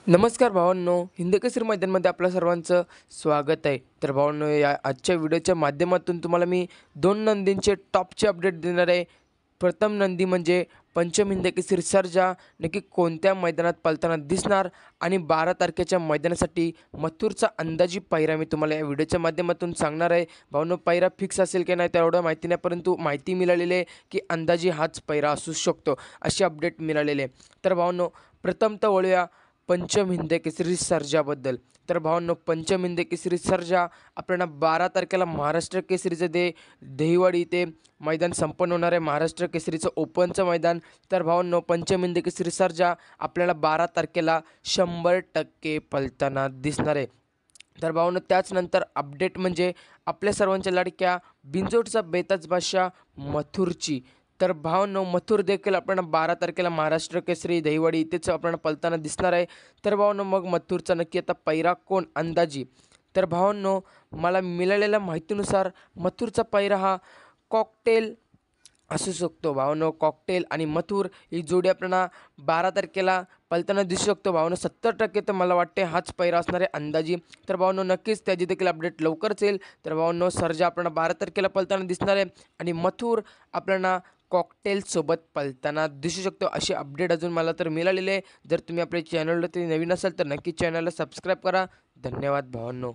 नमस्कार भावांनो, हिंदकेसरी मैदानमध्ये आपल्या सर्वांचं स्वागत आहे. तर भावांनो, या आजच्या व्हिडिओच्या माध्यमातून तुम्हाला मी 2 नंदींचे टॉपचे अपडेट देणार आहे. प्रथम नंदी म्हणजे पंचम हिंदकेसरी सर्जा नक्की कोणत्या मैदानात पळताना दिसणार आणि 12 तारखेच्या मैदानासाठी मथुरचा अंदाजी पायरा मी तुम्हाला या व्हिडिओच्या माध्यमातून सांगणार आहे. भावांनो, पायरा फिक्स असेल की नाही तेवढं माहिती नाही, परंतु माहिती मिळालेली आहे की अंदाजी हाच पायरा असू शकतो, अशी अपडेट मिळालेली आहे. तर भावांनो, प्रथमतः वळूया पंचम हिंद केसरी सर्जाबद्दल. तर भावांनो, पंचम हिंद केसरी सर्जा आपल्याला 12 तारखेला महाराष्ट्र केसरीचं दहिवाडी इथे मैदान संपन्न होणार आहे, महाराष्ट्र केसरीचं ओपनचं मैदान. तर भावांनो, पंचम हिंद केसरी सर्जा आपल्याला 12 तारखेला 100% पळताना दिसणार आहे. तर भावांनो, त्याचनंतर अपडेट म्हणजे आपल्या सर्वांच्या लाडक्या बिंजोडचा बेताज बादशाह मथुरची. तर भावांनो, मथुर देखील आपल्याला 12 तारखेला महाराष्ट्र केसरी दहिवाडी इथेच आपल्याला पळताना दिसणार आहे. तर भावांनो, मग मथुरचा नक्की आता पैरा कोण अंदाजी? तर भावांनो, मला मिळालेल्या माहितीनुसार मथुरचा पैरा हा कॉकटेल असू शकतो. भावांनो, कॉकटेल आणि मथुर ही जोडी आपल्याला 12 तारखेला पळताना दिसू शकतो. भावांनो, 70% तर मला वाटते हाच पैरा असणार आहे अंदाजी. तर भावांनो, नक्कीच त्याची देखील अपडेट लवकरच येईल. तर भावांनो, सर्जा आपल्याला 12 तारखेला पळताना दिसणार आहे आणि मथुर आपल्याला कॉकटेलसोबत पळताना दिसू शकतो, अशी अपडेट अजून मला तर मिळालेली आहे. जर तुम्ही आपल्या चॅनलवरती नवीन असाल तर नक्की चॅनलला सबस्क्राईब करा. धन्यवाद भावांनो.